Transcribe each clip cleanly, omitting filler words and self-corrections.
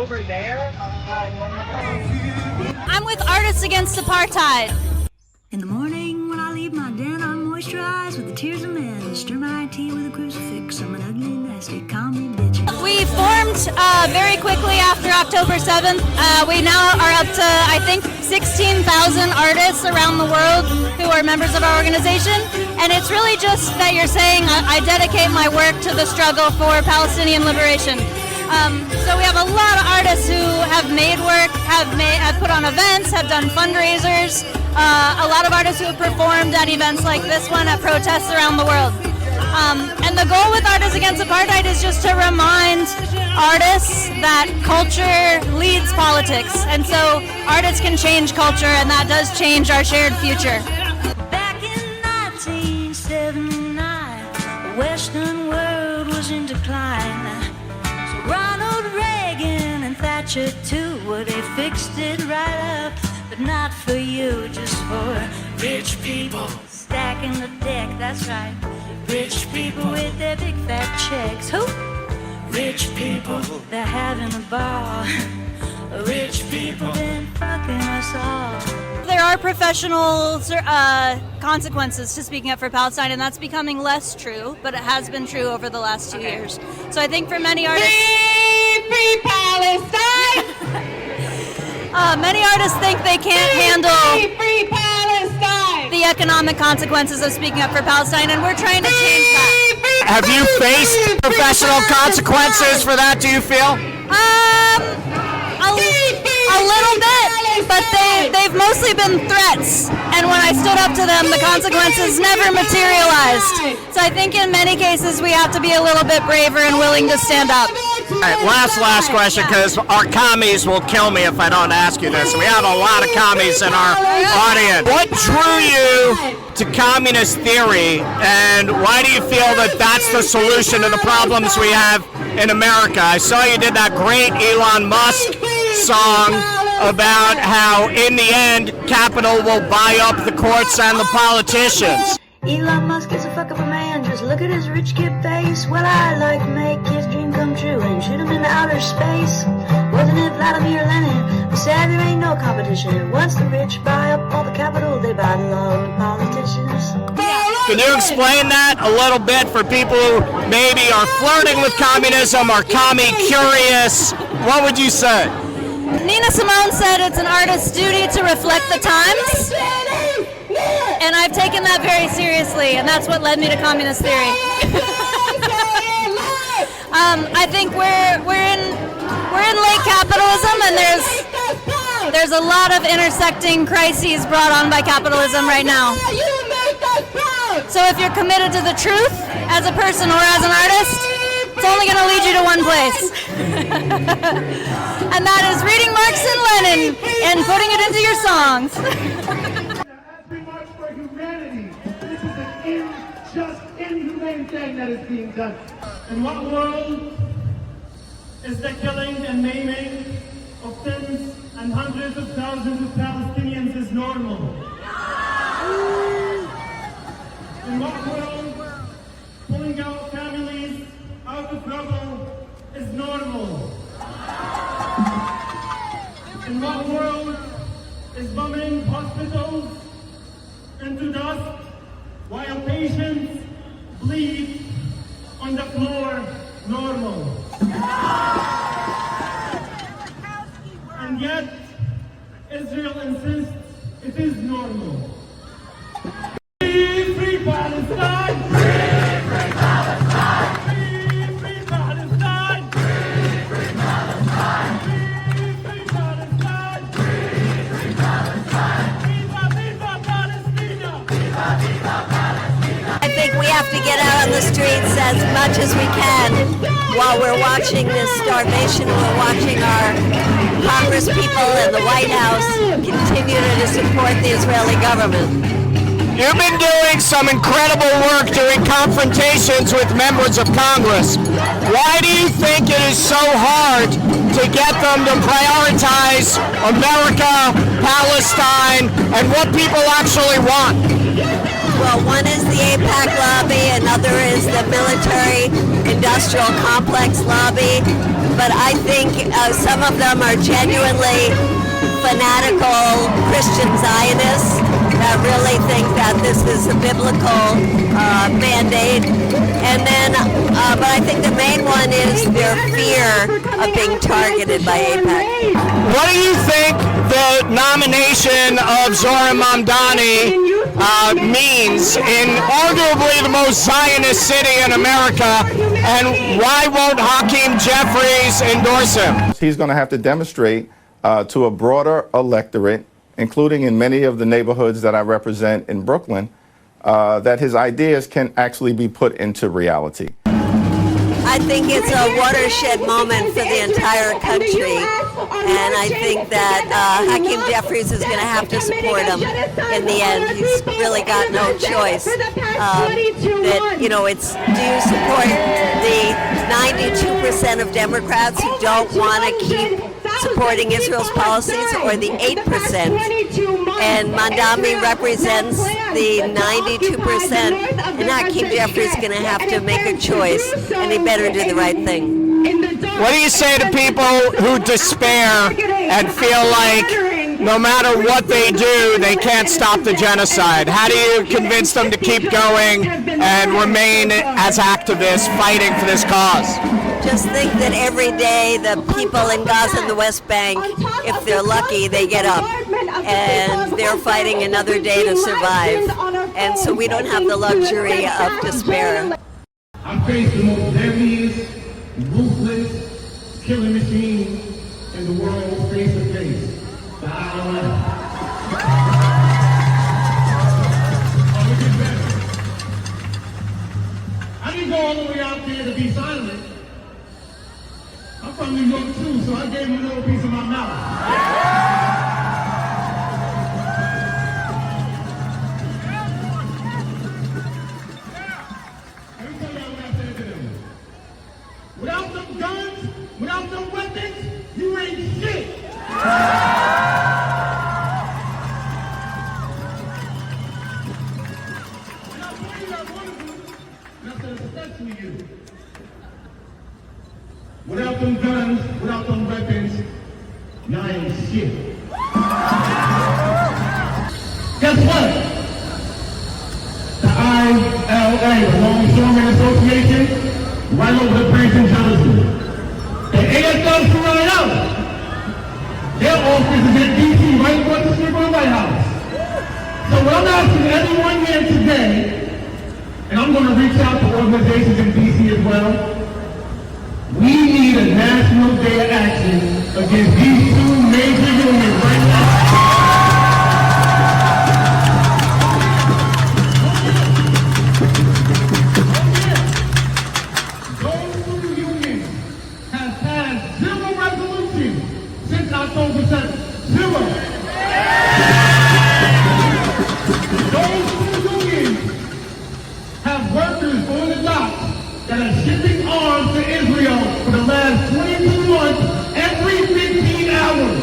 over there. I'm with Artists Against Apartheid. In the morning when I leave my den, I'm moisturized with the tears of men. Stir my tea with a crucifix. I'm an ugly, nasty, commie bitch. We formed very quickly after October 7th. We now are up to, I think, 16,000 artists around the world who are members of our organization. And it's really just that you're saying, I dedicate my work to the struggle for Palestinian liberation. So we have a lot of artists who have made work, have put on events, have done fundraisers. A lot of artists who have performed at events like this one at protests around the world. And the goal with Artists Against Apartheid is just to remind artists that culture leads politics. And so artists can change culture, and that does change our shared future. Back in 1979, the Western world was in decline. So Ronald Reagan and Thatcher too, well, they fixed it right up. But not for you, just for rich people. Stacking the deck, that's right. Rich people with their big fat checks. Who? Rich people, they're having a ball. Rich people been fucking us all. There are professional consequences to speaking up for Palestine, and that's becoming less true, but it has been true over the last 2 years. So I think for many artists... Free Palestine! Many artists think they can't handle Free Palestine! the economic consequences of speaking up for Palestine, and we're trying to change that. Have you faced professional consequences for that, do you feel? A little bit, but they've mostly been threats, and when I stood up to them, the consequences never materialized. So I think in many cases we have to be a little bit braver and willing to stand up. All right, last question, because our commies will kill me if I don't ask you this. We have a lot of commies in our audience. What drew you to communist theory, and why do you feel that that's the solution to the problems we have in America? I saw you did that great Elon Musk song about how, in the end, capital will buy up the courts and the politicians. Elon Musk is a fuck of a man, just look at his rich kid face. Well, I like to make his dream come true and shoot him into outer space. Wasn't it Vladimir Lenin who said there ain't no competition? Once the rich buy up all the capital, they buy the law and the politicians. Can you explain that a little bit for people who maybe are flirting with communism or commie curious? What would you say? Nina Simone said it's an artist's duty to reflect the times. And I've taken that very seriously, and that's what led me to communist theory. I think we're in late capitalism, and there's a lot of intersecting crises brought on by capitalism right now. So if you're committed to the truth as a person or as an artist, it's only going to lead you to one place. And that is reading Marx and Lenin and putting it into your songs. This is an unjust, inhumane thing that is being done. In what world is the killing and maiming of tens and hundreds of thousands of Palestinians is normal? In what world pulling out families out of rubble is normal? In what world is bombing hospitals into dust while patients bleed on the floor normal? And yet, Israel insists it is normal. Free Palestine! Free Palestine! Free Palestine! Free Palestine! Free Palestine! Free Palestine! Viva, viva Palestina! Viva, viva Palestina! I think we have to get out on the streets as much as we can while we're watching this starvation. We're watching our Congress people and the White House continue to support the Israeli government. You've been doing some incredible work doing confrontations with members of Congress. Why do you think it is so hard to get them to prioritize America, Palestine, and what people actually want? Well, one is the AIPAC lobby, another is the military industrial complex lobby. but I think some of them are genuinely fanatical Christian Zionists that really think that this is a biblical mandate. And then, but I think the main one is their fear of being targeted by AIPAC. What do you think the nomination of Zohran Mamdani means in arguably the most Zionist city in America, and why won't Hakeem Jeffries endorse him? He's going to have to demonstrate to a broader electorate, including in many of the neighborhoods that I represent in Brooklyn, that his ideas can actually be put into reality. I think it's a watershed moment for the entire country, and I think that Hakeem Jeffries is going to have to support him in the end. He's really got no choice. That, you know, it's, do you support the 92% of Democrats who don't want to keep supporting Israel's policies, or the 8%? And Mamdani represents the 92%, and Hakeem Jeffries is going to have to make a choice, and he better do the right thing. What do you say to people who despair and feel like no matter what they do, they can't stop the genocide? How do you convince them to keep going and remain as activists fighting for this cause? Just think that every day the people in Gaza and the West Bank, if they're lucky, they get up and they're fighting another day to survive. And so we don't have the luxury of despair. I face the most deadliest, ruthless killing machine in the world face to face. The IRS. Oh, it gets better. I didn't go all the way out there to be silent. I'm from New York too, so I gave him a little piece of my mouth. Let me tell y'all what I said to them. Without them guns, without them weapons, you ain't shit. And I'll tell you that one of them, and I said especially you. Without them guns, without them weapons, y'all ain't shit. Guess what? The ILA, the Longshoremen Association, right over the bridge in Jersey. The AFL-CIO, their office is in D.C., right across the street from the White House. So what I'm asking everyone here today, and I'm going to reach out to organizations in D.C. as well, we need a national day of action against these two major unions right now. Those two unions have had 0 resolutions since October 7th. 0. Those two unions have workers on the docks that are shipping arms to Israel for the last 22 months every 15 hours.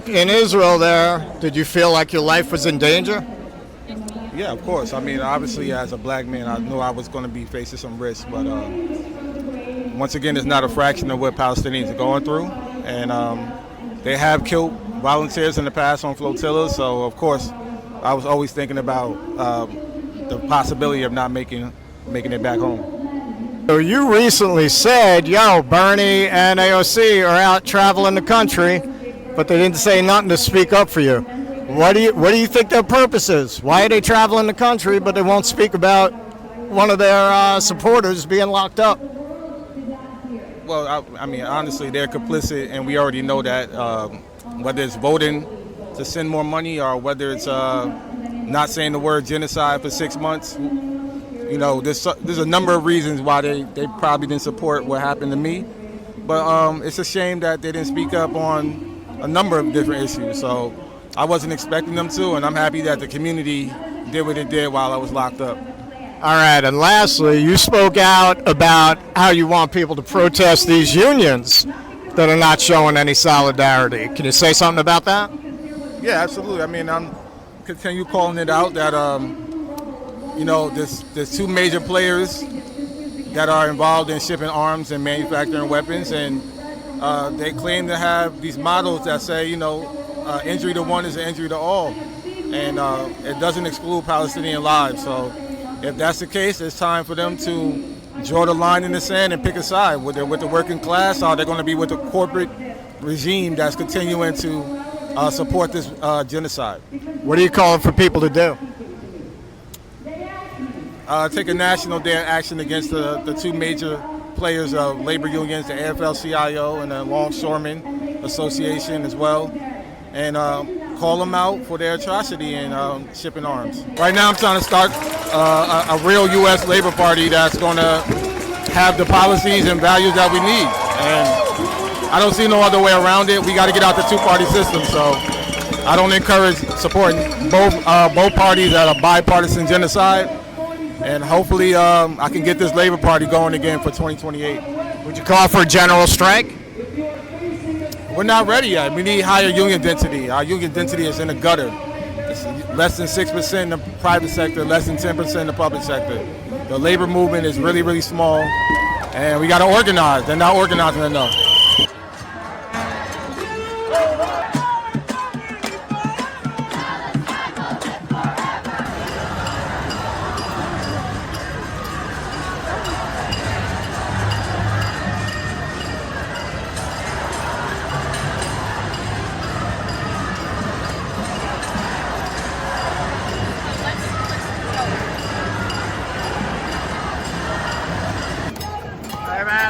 In Israel there, did you feel like your life was in danger? Yeah, of course. I mean, obviously, as a black man, I knew I was going to be facing some risks. But once again, it's not a fraction of what Palestinians are going through. And they have killed volunteers in the past on flotillas. So, of course, I was always thinking about the possibility of not making it back home. So you recently said, yo, Bernie and AOC are out traveling the country, but they didn't say nothing to speak up for you. What do you think their purpose is? Why are they traveling the country, but they won't speak about one of their supporters being locked up? Well, I mean, honestly, they're complicit, and we already know that. Whether it's voting to send more money or whether it's not saying the word genocide for 6 months, you know, there's a number of reasons why they probably didn't support what happened to me. But it's a shame that they didn't speak up on a number of different issues. So I wasn't expecting them to, and I'm happy that the community did what it did while I was locked up. All right, and lastly, you spoke out about how you want people to protest these unions that are not showing any solidarity. Can you say something about that? Yeah, absolutely. I mean, I'm continue calling it out that there's two major players that are involved in shipping arms and manufacturing weapons, and they claim to have these models that say, injury to one is an injury to all, and it doesn't exclude Palestinian lives. So if that's the case, it's time for them to draw the line in the sand and pick a side. Whether they're with the working class or they're going to be with the corporate regime that's continuing to support this genocide. What are you calling for people to do? Take a national day of action against the two major players of labor unions, the AFL-CIO and the Longshoremen Association as well, and call them out for their atrocity in shipping arms. Right now I'm trying to start a real U.S. Labor Party that's going to have the policies and values that we need. And I don't see no other way around it. We got to get out the two-party system. So I don't encourage supporting both parties at a bipartisan genocide. And hopefully I can get this Labor Party going again for 2028. Would you call for a general strike? We're not ready yet. We need higher union density. Our union density is in the gutter. It's less than 6% in the private sector, less than 10% in the public sector. The labor movement is really, really small, and we got to organize. They're not organizing enough.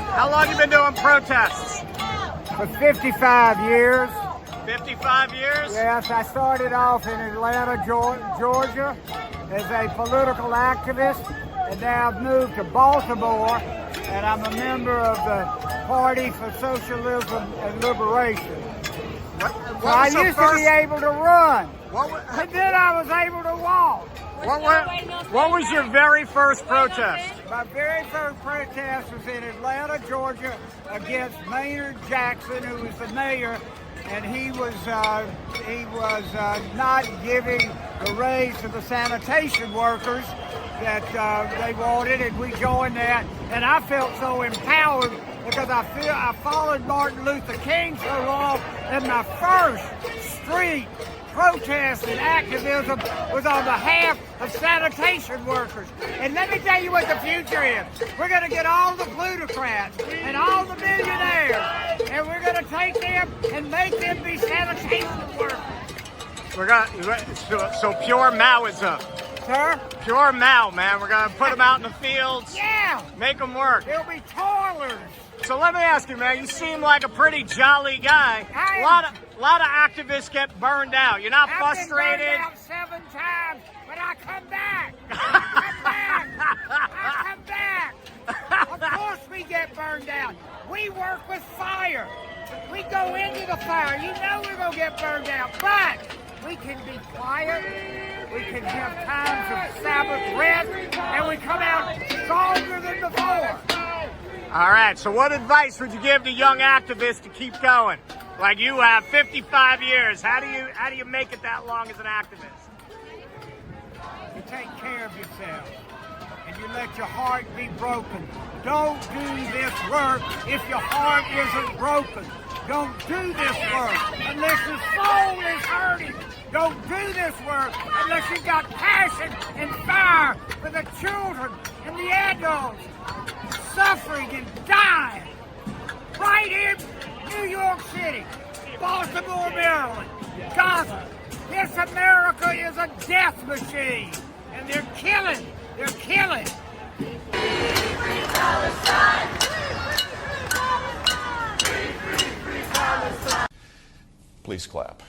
How long have you been doing protests? For 55 years. 55 years? Yes, I started off in Atlanta, Georgia as a political activist, and now I've moved to Baltimore, and I'm a member of the Party for Socialism and Liberation. I used to be able to run, and then I was able to walk. What was your very first protest? My very first protest was in Atlanta, Georgia, against Maynard Jackson, who was the mayor, and he was not giving the raise to the sanitation workers that they wanted, and we joined that. And I felt so empowered because I followed Martin Luther King so long, and my first street protest and activism was on behalf of sanitation workers. And let me tell you what the future is. We're going to get all the plutocrats and all the millionaires, and we're going to take them and make them be sanitation workers. So pure Maoism. Sir? Pure Mao, man. We're going to put them out in the fields. Yeah. Make them work. They'll be toilers. So let me ask you, man, you seem like a pretty jolly guy. A lot of activists get burned out. You're not frustrated? I've been burned out 7 times, but I come back. I come back. Of course we get burned out. We work with fire. We go into the fire. You know we're going to get burned out, but we can be quiet. We can have times of Sabbath rest, and we come out stronger than before. All right, so what advice would you give to young activists to keep going? Like you have 55 years. How do you make it that long as an activist? You take care of yourself, and you let your heart be broken. Don't do this work if your heart isn't broken. Don't do this work unless your soul is hurting. Don't do this work unless you've got passion and fire for the children and the adults suffering and dying right in New York City, Baltimore, Maryland, Gaza. This America is a death machine, and they're killing. Free Palestine! Please clap.